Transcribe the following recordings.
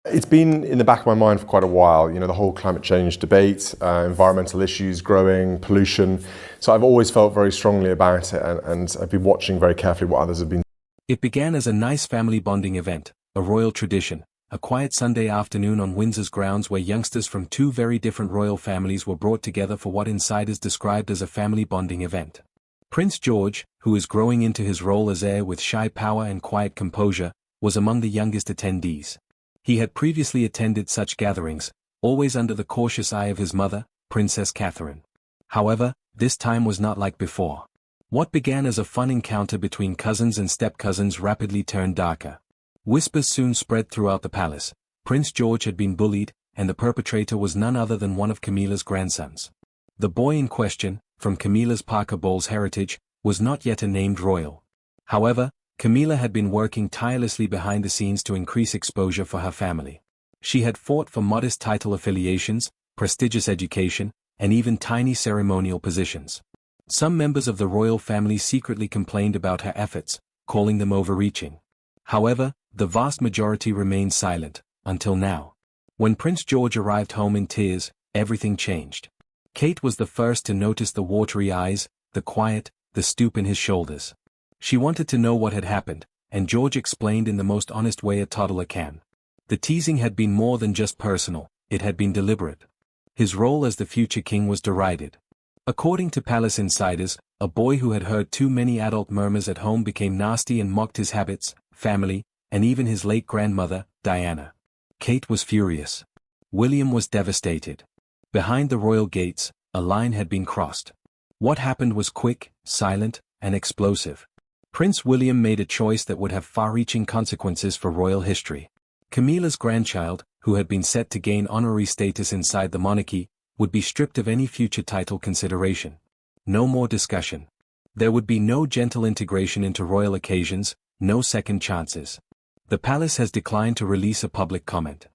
It's been in the back of my mind for quite a while, the whole climate change debate, environmental issues growing, pollution. So I've always felt very strongly about it, and I've been watching very carefully what others have been. It began as a nice family bonding event, a royal tradition, a quiet Sunday afternoon on Windsor's grounds where youngsters from two very different royal families were brought together for what insiders described as a family bonding event. Prince George, who is growing into his role as heir with shy power and quiet composure, was among the youngest attendees. He had previously attended such gatherings, always under the cautious eye of his mother, Princess Catherine. However, this time was not like before. What began as a fun encounter between cousins and step-cousins rapidly turned darker. Whispers soon spread throughout the palace. Prince George had been bullied, and the perpetrator was none other than one of Camilla's grandsons. The boy in question, from Camilla's Parker Bowles heritage, was not yet a named royal. However, Camilla had been working tirelessly behind the scenes to increase exposure for her family. She had fought for modest title affiliations, prestigious education, and even tiny ceremonial positions. Some members of the royal family secretly complained about her efforts, calling them overreaching. However, the vast majority remained silent, until now. When Prince George arrived home in tears, everything changed. Kate was the first to notice the watery eyes, the quiet, the stoop in his shoulders. She wanted to know what had happened, and George explained in the most honest way a toddler can. The teasing had been more than just personal, it had been deliberate. His role as the future king was derided. According to palace insiders, a boy who had heard too many adult murmurs at home became nasty and mocked his habits, family, and even his late grandmother, Diana. Kate was furious. William was devastated. Behind the royal gates, a line had been crossed. What happened was quick, silent, and explosive. Prince William made a choice that would have far-reaching consequences for royal history. Camilla's grandchild, who had been set to gain honorary status inside the monarchy, would be stripped of any future title consideration. No more discussion. There would be no gentle integration into royal occasions, no second chances. The palace has declined to release a public comment.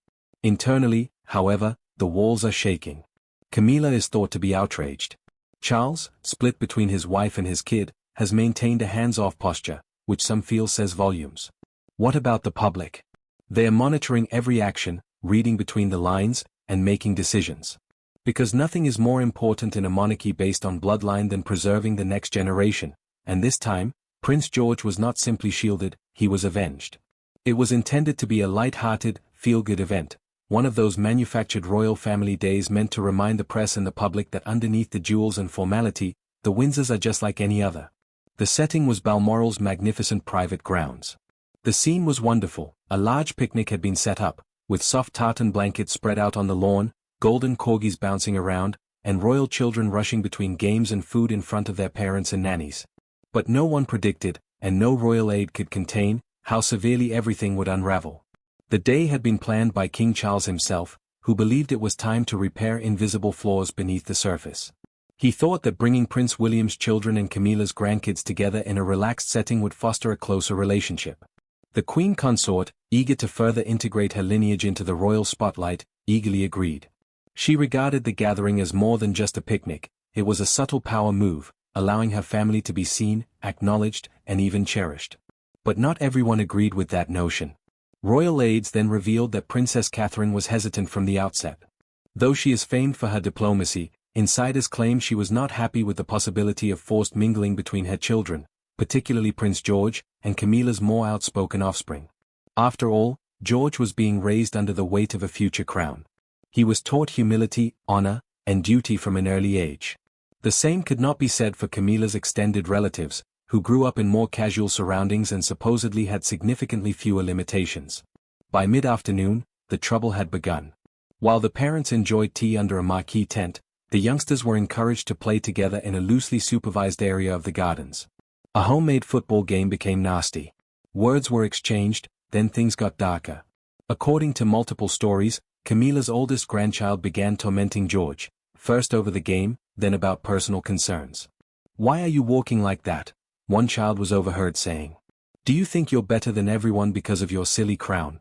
Internally, however, the walls are shaking. Camilla is thought to be outraged. Charles, split between his wife and his kid, has maintained a hands-off posture, which some feel says volumes. What about the public? They are monitoring every action, reading between the lines, and making decisions. Because nothing is more important in a monarchy based on bloodline than preserving the next generation, and this time, Prince George was not simply shielded, he was avenged. It was intended to be a light-hearted, feel-good event, one of those manufactured royal family days meant to remind the press and the public that underneath the jewels and formality, the Windsors are just like any other. The setting was Balmoral's magnificent private grounds. The scene was wonderful. A large picnic had been set up, with soft tartan blankets spread out on the lawn, golden corgis bouncing around, and royal children rushing between games and food in front of their parents and nannies. But no one predicted, and no royal aid could contain, how severely everything would unravel. The day had been planned by King Charles himself, who believed it was time to repair invisible flaws beneath the surface. He thought that bringing Prince William's children and Camilla's grandkids together in a relaxed setting would foster a closer relationship. The Queen Consort, eager to further integrate her lineage into the royal spotlight, eagerly agreed. She regarded the gathering as more than just a picnic, it was a subtle power move, allowing her family to be seen, acknowledged, and even cherished. But not everyone agreed with that notion. Royal aides then revealed that Princess Catherine was hesitant from the outset. Though she is famed for her diplomacy, insiders claim she was not happy with the possibility of forced mingling between her children, particularly Prince George, and Camilla's more outspoken offspring. After all, George was being raised under the weight of a future crown. He was taught humility, honor, and duty from an early age. The same could not be said for Camilla's extended relatives, who grew up in more casual surroundings and supposedly had significantly fewer limitations. By mid-afternoon, the trouble had begun. While the parents enjoyed tea under a marquee tent, the youngsters were encouraged to play together in a loosely supervised area of the gardens. A homemade football game became nasty. Words were exchanged, then things got darker. According to multiple stories, Camilla's oldest grandchild began tormenting George, first over the game, then about personal concerns. "Why are you walking like that?" one child was overheard saying. "Do you think you're better than everyone because of your silly crown?"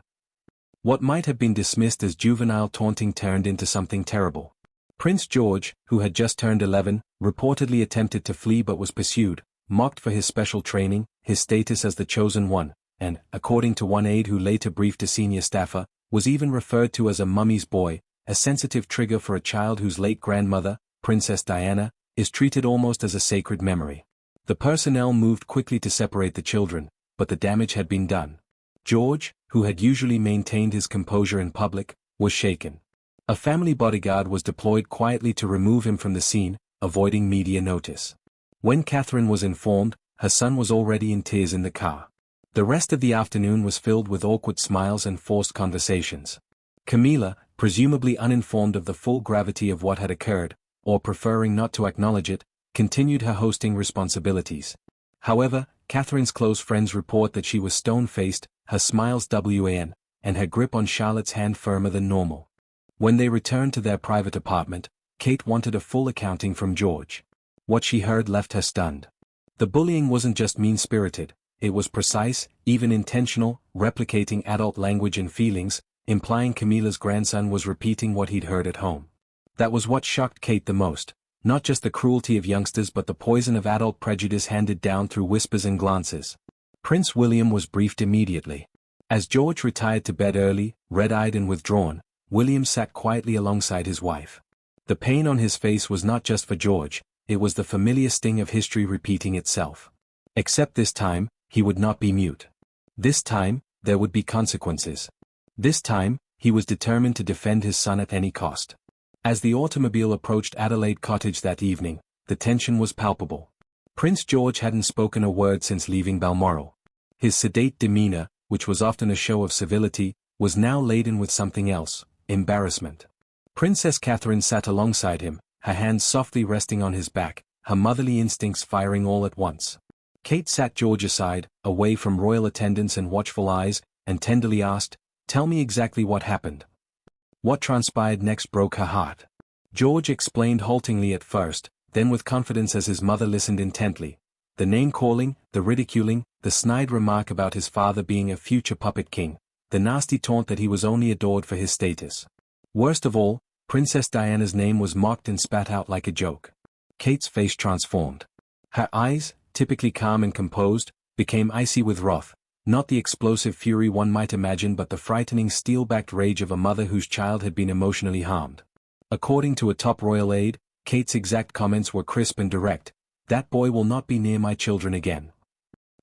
What might have been dismissed as juvenile taunting turned into something terrible. Prince George, who had just turned 11, reportedly attempted to flee but was pursued, mocked for his special training, his status as the chosen one, and, according to one aide who later briefed a senior staffer, was even referred to as a mummy's boy, a sensitive trigger for a child whose late grandmother, Princess Diana, is treated almost as a sacred memory. The personnel moved quickly to separate the children, but the damage had been done. George, who had usually maintained his composure in public, was shaken. A family bodyguard was deployed quietly to remove him from the scene, avoiding media notice. When Catherine was informed, her son was already in tears in the car. The rest of the afternoon was filled with awkward smiles and forced conversations. Camilla, presumably uninformed of the full gravity of what had occurred, or preferring not to acknowledge it, continued her hosting responsibilities. However, Catherine's close friends report that she was stone-faced, her smiles wan, and her grip on Charlotte's hand firmer than normal. When they returned to their private apartment, Kate wanted a full accounting from George. What she heard left her stunned. The bullying wasn't just mean-spirited, it was precise, even intentional, replicating adult language and feelings, implying Camilla's grandson was repeating what he'd heard at home. That was what shocked Kate the most, not just the cruelty of youngsters but the poison of adult prejudice handed down through whispers and glances. Prince William was briefed immediately. As George retired to bed early, red-eyed and withdrawn, William sat quietly alongside his wife. The pain on his face was not just for George, it was the familiar sting of history repeating itself. Except this time, he would not be mute. This time, there would be consequences. This time, he was determined to defend his son at any cost. As the automobile approached Adelaide Cottage that evening, the tension was palpable. Prince George hadn't spoken a word since leaving Balmoral. His sedate demeanor, which was often a show of civility, was now laden with something else, embarrassment. Princess Catherine sat alongside him, her hands softly resting on his back, her motherly instincts firing all at once. Kate sat George aside, away from royal attendants and watchful eyes, and tenderly asked, "Tell me exactly what happened." What transpired next broke her heart. George explained haltingly at first, then with confidence as his mother listened intently. The name-calling, the ridiculing, the snide remark about his father being a future puppet king, the nasty taunt that he was only adored for his status. Worst of all, Princess Diana's name was mocked and spat out like a joke. Kate's face transformed. Her eyes, typically calm and composed, became icy with wrath, not the explosive fury one might imagine but the frightening steel-backed rage of a mother whose child had been emotionally harmed. According to a top royal aide, Kate's exact comments were crisp and direct, "That boy will not be near my children again."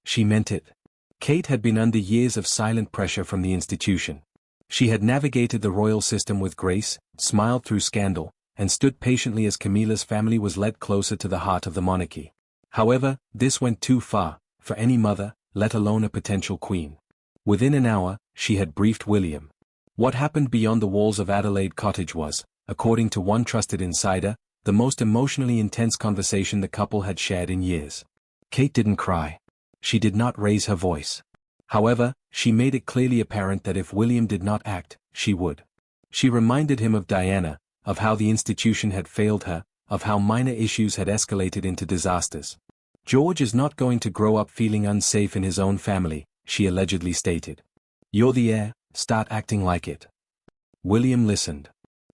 She meant it. Kate had been under years of silent pressure from the institution. She had navigated the royal system with grace, smiled through scandal, and stood patiently as Camilla's family was led closer to the heart of the monarchy. However, this went too far, for any mother, let alone a potential queen. Within an hour, she had briefed William. What happened beyond the walls of Adelaide Cottage was, according to one trusted insider, the most emotionally intense conversation the couple had shared in years. Kate didn't cry. She did not raise her voice. However, she made it clearly apparent that if William did not act, she would. She reminded him of Diana, of how the institution had failed her, of how minor issues had escalated into disasters. "George is not going to grow up feeling unsafe in his own family," she allegedly stated. "You're the heir, start acting like it." William listened.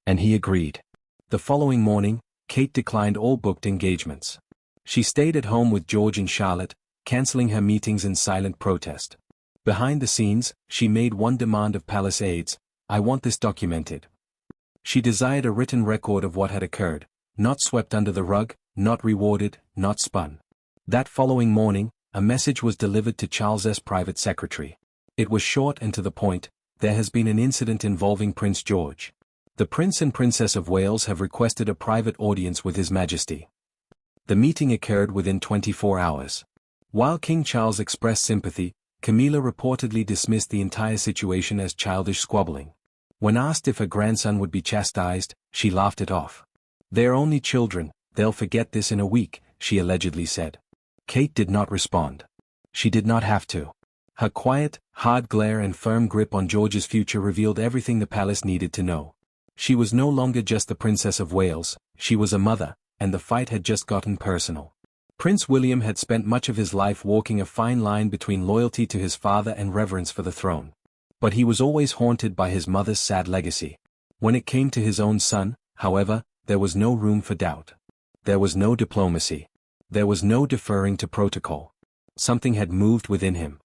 And he agreed. The following morning, Kate declined all booked engagements. She stayed at home with George and Charlotte, cancelling her meetings in silent protest. Behind the scenes, she made one demand of palace aides: "I want this documented." She desired a written record of what had occurred, not swept under the rug, not rewarded, not spun. That following morning, a message was delivered to Charles's private secretary. It was short and to the point: "There has been an incident involving Prince George. The Prince and Princess of Wales have requested a private audience with His Majesty." The meeting occurred within 24 hours. While King Charles expressed sympathy, Camilla reportedly dismissed the entire situation as childish squabbling. When asked if her grandson would be chastised, she laughed it off. "They're only children, they'll forget this in a week," she allegedly said. Kate did not respond. She did not have to. Her quiet, hard glare and firm grip on George's future revealed everything the palace needed to know. She was no longer just the Princess of Wales, she was a mother, and the fight had just gotten personal. Prince William had spent much of his life walking a fine line between loyalty to his father and reverence for the throne. But he was always haunted by his mother's sad legacy. When it came to his own son, however, there was no room for doubt. There was no diplomacy. There was no deferring to protocol. Something had moved within him.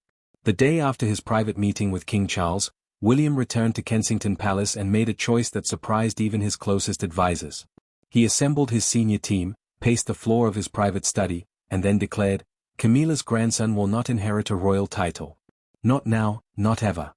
The day after his private meeting with King Charles, William returned to Kensington Palace and made a choice that surprised even his closest advisors. He assembled his senior team, paced the floor of his private study, and then declared, "Camilla's grandson will not inherit a royal title. Not now, not ever."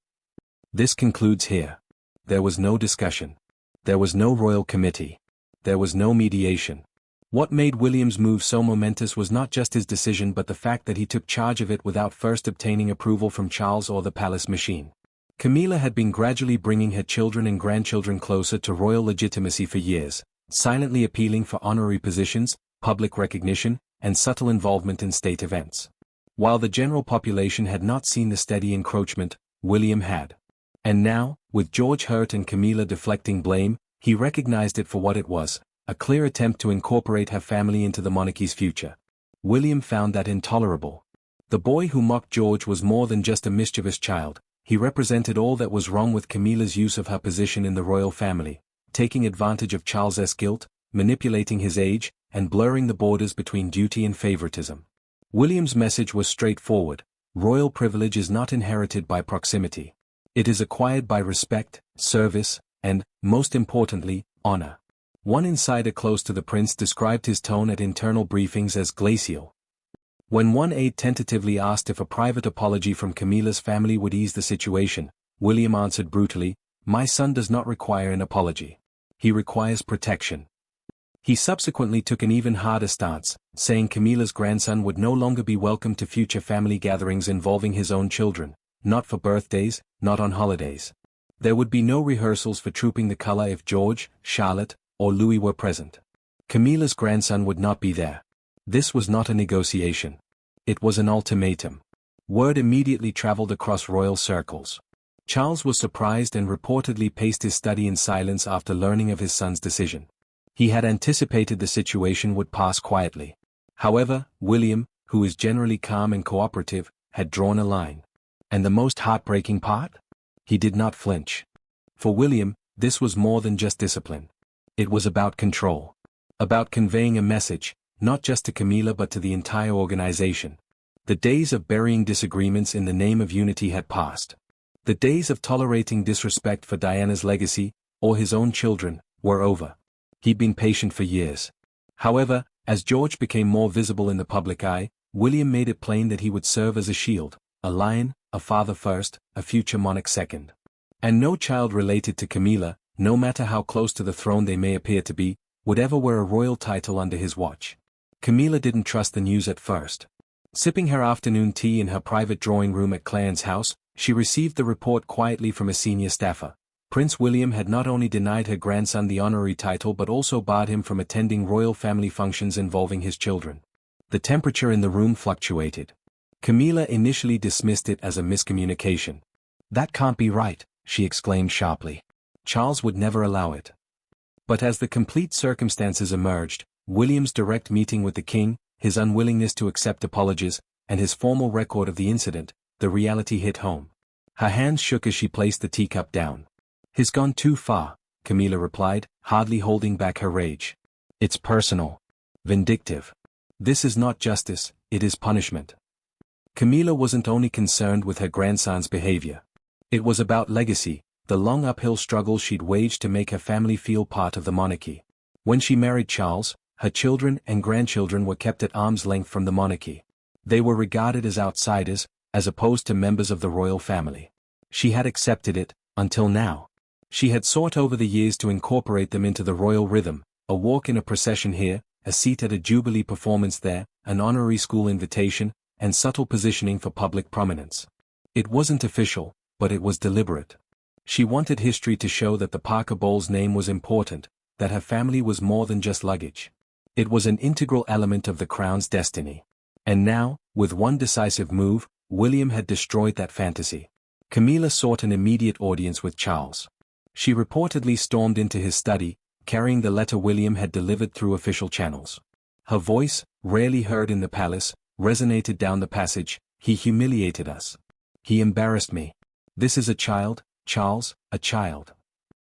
This concludes here. There was no discussion. There was no royal committee. There was no mediation. What made William's move so momentous was not just his decision but the fact that he took charge of it without first obtaining approval from Charles or the palace machine. Camilla had been gradually bringing her children and grandchildren closer to royal legitimacy for years, silently appealing for honorary positions, public recognition, and subtle involvement in state events. While the general population had not seen the steady encroachment, William had. And now, with George hurt and Camilla deflecting blame, he recognized it for what it was, a clear attempt to incorporate her family into the monarchy's future. William found that intolerable. The boy who mocked George was more than just a mischievous child. He represented all that was wrong with Camilla's use of her position in the royal family, taking advantage of Charles's guilt, manipulating his age, and blurring the borders between duty and favoritism. William's message was straightforward: royal privilege is not inherited by proximity. It is acquired by respect, service, and, most importantly, honor. One insider close to the prince described his tone at internal briefings as glacial. When one aide tentatively asked if a private apology from Camilla's family would ease the situation, William answered brutally, "My son does not require an apology. He requires protection." He subsequently took an even harder stance, saying Camilla's grandson would no longer be welcome to future family gatherings involving his own children, not for birthdays, not on holidays. There would be no rehearsals for trooping the color if George, Charlotte, or Louis were present. Camilla's grandson would not be there. This was not a negotiation. It was an ultimatum. Word immediately traveled across royal circles. Charles was surprised and reportedly paced his study in silence after learning of his son's decision. He had anticipated the situation would pass quietly. However, William, who is generally calm and cooperative, had drawn a line. And the most heartbreaking part? He did not flinch. For William, this was more than just discipline. It was about control. About conveying a message, not just to Camilla but to the entire organization. The days of burying disagreements in the name of unity had passed. The days of tolerating disrespect for Diana's legacy, or his own children, were over. He'd been patient for years. However, as George became more visible in the public eye, William made it plain that he would serve as a shield, a lion, a father first, a future monarch second. And no child related to Camilla, no matter how close to the throne they may appear to be, would ever wear a royal title under his watch. Camilla didn't trust the news at first. Sipping her afternoon tea in her private drawing room at Clarence House, she received the report quietly from a senior staffer. Prince William had not only denied her grandson the honorary title but also barred him from attending royal family functions involving his children. The temperature in the room fluctuated. Camilla initially dismissed it as a miscommunication. "That can't be right," she exclaimed sharply. "Charles would never allow it." But as the complete circumstances emerged, William's direct meeting with the king, his unwillingness to accept apologies, and his formal record of the incident, the reality hit home. Her hands shook as she placed the teacup down. "He's gone too far," Camilla replied, hardly holding back her rage. "It's personal. Vindictive. This is not justice, it is punishment." Camilla wasn't only concerned with her grandson's behavior. It was about legacy, the long uphill struggle she'd waged to make her family feel part of the monarchy. When she married Charles, her children and grandchildren were kept at arm's length from the monarchy. They were regarded as outsiders, as opposed to members of the royal family. She had accepted it, until now. She had sought over the years to incorporate them into the royal rhythm, a walk in a procession here, a seat at a jubilee performance there, an honorary school invitation, and subtle positioning for public prominence. It wasn't official, but it was deliberate. She wanted history to show that the Parker Bowles name was important, that her family was more than just luggage. It was an integral element of the crown's destiny. And now, with one decisive move, William had destroyed that fantasy. Camilla sought an immediate audience with Charles. She reportedly stormed into his study, carrying the letter William had delivered through official channels. Her voice, rarely heard in the palace, resonated down the passage. "He humiliated us. He embarrassed me. This is a child, Charles, a child."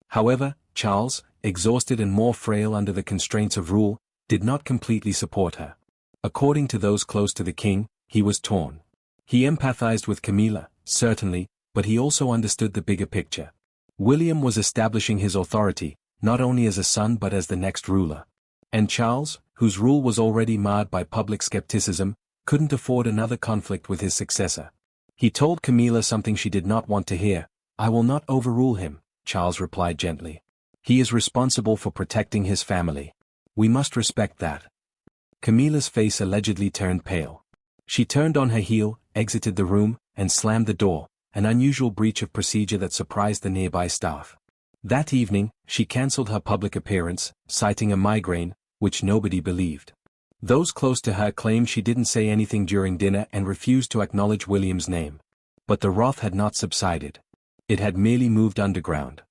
However, Charles, exhausted and more frail under the constraints of rule, did not completely support her. According to those close to the king, he was torn. He empathized with Camilla, certainly, but he also understood the bigger picture. William was establishing his authority, not only as a son but as the next ruler. And Charles, whose rule was already marred by public skepticism, couldn't afford another conflict with his successor. He told Camilla something she did not want to hear. "I will not overrule him," Charles replied gently. "He is responsible for protecting his family. We must respect that." Camilla's face allegedly turned pale. She turned on her heel, exited the room, and slammed the door, an unusual breach of procedure that surprised the nearby staff. That evening, she cancelled her public appearance, citing a migraine, which nobody believed. Those close to her claimed she didn't say anything during dinner and refused to acknowledge William's name. But the wrath had not subsided. It had merely moved underground.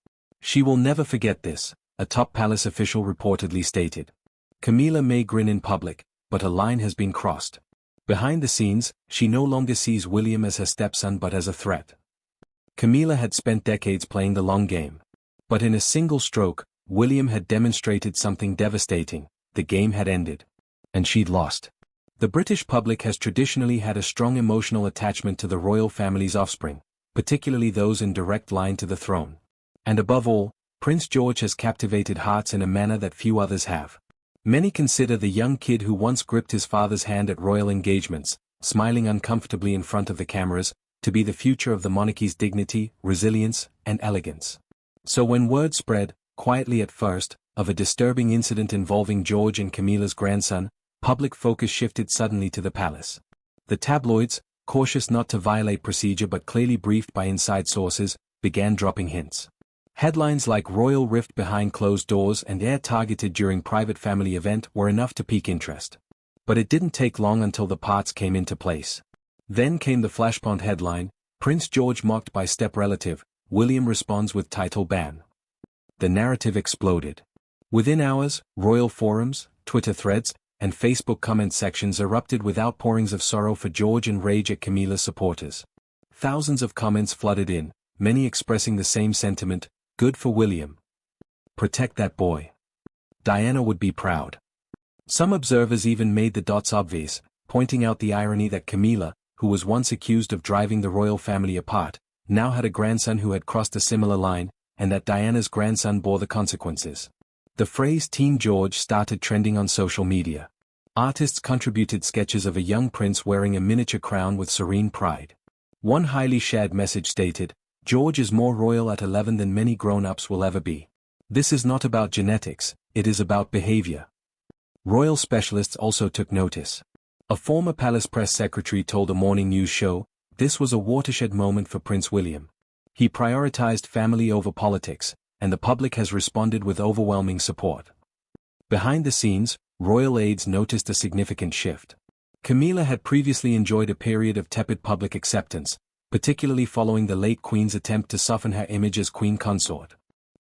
"She will never forget this," a top palace official reportedly stated. "Camilla may grin in public, but a line has been crossed. Behind the scenes, she no longer sees William as her stepson but as a threat." Camilla had spent decades playing the long game. But in a single stroke, William had demonstrated something devastating. The game had ended. And she'd lost. The British public has traditionally had a strong emotional attachment to the royal family's offspring, particularly those in direct line to the throne. And above all, Prince George has captivated hearts in a manner that few others have. Many consider the young kid who once gripped his father's hand at royal engagements, smiling uncomfortably in front of the cameras, to be the future of the monarchy's dignity, resilience, and elegance. So when word spread, quietly at first, of a disturbing incident involving George and Camilla's grandson, public focus shifted suddenly to the palace. The tabloids, cautious not to violate procedure but clearly briefed by inside sources, began dropping hints. Headlines like "Royal Rift behind closed doors" and "Heir targeted during private family event" were enough to pique interest. But it didn't take long until the parts came into place. Then came the flashpoint headline, "Prince George mocked by step-relative, William responds with title ban." The narrative exploded. Within hours, royal forums, Twitter threads, and Facebook comment sections erupted with outpourings of sorrow for George and rage at Camilla's supporters. Thousands of comments flooded in, many expressing the same sentiment: "Good for William. Protect that boy. Diana would be proud." Some observers even made the dots obvious, pointing out the irony that Camilla, who was once accused of driving the royal family apart, now had a grandson who had crossed a similar line, and that Diana's grandson bore the consequences. The phrase "Team George" started trending on social media. Artists contributed sketches of a young prince wearing a miniature crown with serene pride. One highly shared message stated, "George is more royal at 11 than many grown-ups will ever be. This is not about genetics, it is about behavior." Royal specialists also took notice. A former palace press secretary told a morning news show, "This was a watershed moment for Prince William. He prioritized family over politics, and the public has responded with overwhelming support." Behind the scenes, royal aides noticed a significant shift. Camilla had previously enjoyed a period of tepid public acceptance, particularly following the late Queen's attempt to soften her image as Queen Consort.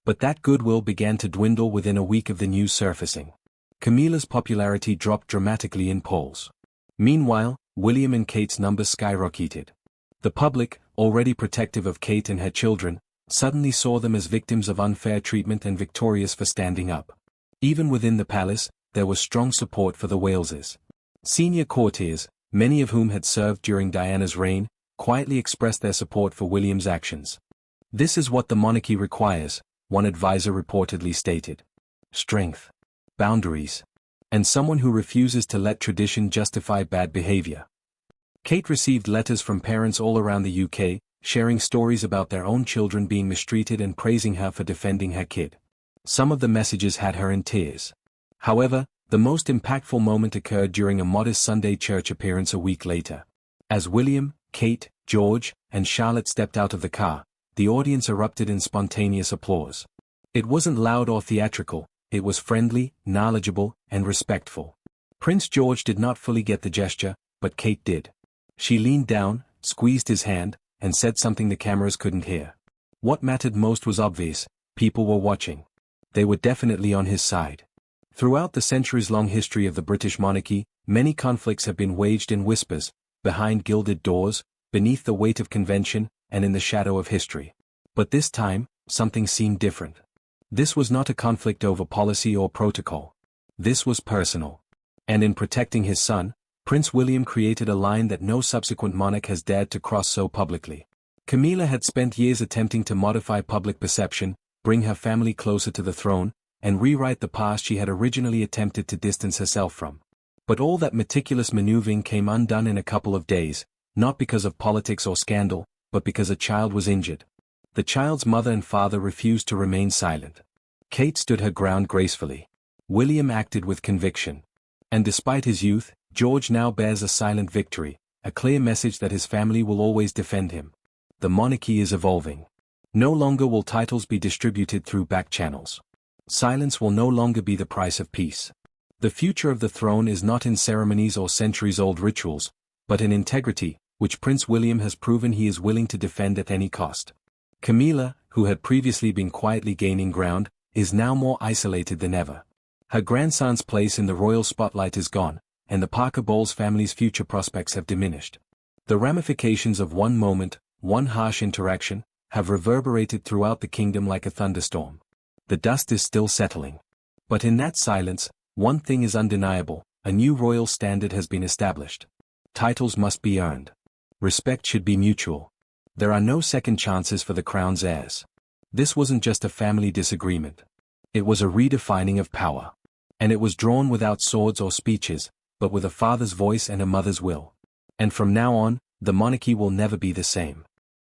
But that goodwill began to dwindle within a week of the news surfacing. Camilla's popularity dropped dramatically in polls. Meanwhile, William and Kate's numbers skyrocketed. The public, already protective of Kate and her children, suddenly saw them as victims of unfair treatment and victorious for standing up. Even within the palace, there was strong support for the Waleses. Senior courtiers, many of whom had served during Diana's reign, quietly expressed their support for William's actions. "This is what the monarchy requires," one advisor reportedly stated. "Strength, boundaries, and someone who refuses to let tradition justify bad behavior." Kate received letters from parents all around the UK, sharing stories about their own children being mistreated and praising her for defending her kid. Some of the messages had her in tears. However, the most impactful moment occurred during a modest Sunday church appearance a week later. As William, Kate, George, and Charlotte stepped out of the car, the audience erupted in spontaneous applause. It wasn't loud or theatrical, it was friendly, knowledgeable, and respectful. Prince George did not fully get the gesture, but Kate did. She leaned down, squeezed his hand, and said something the cameras couldn't hear. What mattered most was obvious: people were watching. They were definitely on his side. Throughout the centuries-long history of the British monarchy, many conflicts have been waged in whispers, behind gilded doors, beneath the weight of convention, and in the shadow of history. But this time, something seemed different. This was not a conflict over policy or protocol. This was personal. And in protecting his son, Prince William created a line that no subsequent monarch has dared to cross so publicly. Camilla had spent years attempting to modify public perception, bring her family closer to the throne, and rewrite the past she had originally attempted to distance herself from. But all that meticulous maneuvering came undone in a couple of days, not because of politics or scandal, but because a child was injured. The child's mother and father refused to remain silent. Kate stood her ground gracefully. William acted with conviction. And despite his youth, George now bears a silent victory, a clear message that his family will always defend him. The monarchy is evolving. No longer will titles be distributed through back channels. Silence will no longer be the price of peace. The future of the throne is not in ceremonies or centuries-old rituals, but in integrity, which Prince William has proven he is willing to defend at any cost. Camilla, who had previously been quietly gaining ground, is now more isolated than ever. Her grandson's place in the royal spotlight is gone, and the Parker Bowles family's future prospects have diminished. The ramifications of one moment, one harsh interaction, have reverberated throughout the kingdom like a thunderstorm. The dust is still settling. But in that silence, one thing is undeniable: a new royal standard has been established. Titles must be earned. Respect should be mutual. There are no second chances for the crown's heirs. This wasn't just a family disagreement. It was a redefining of power. And it was drawn without swords or speeches, but with a father's voice and a mother's will. And from now on, the monarchy will never be the same.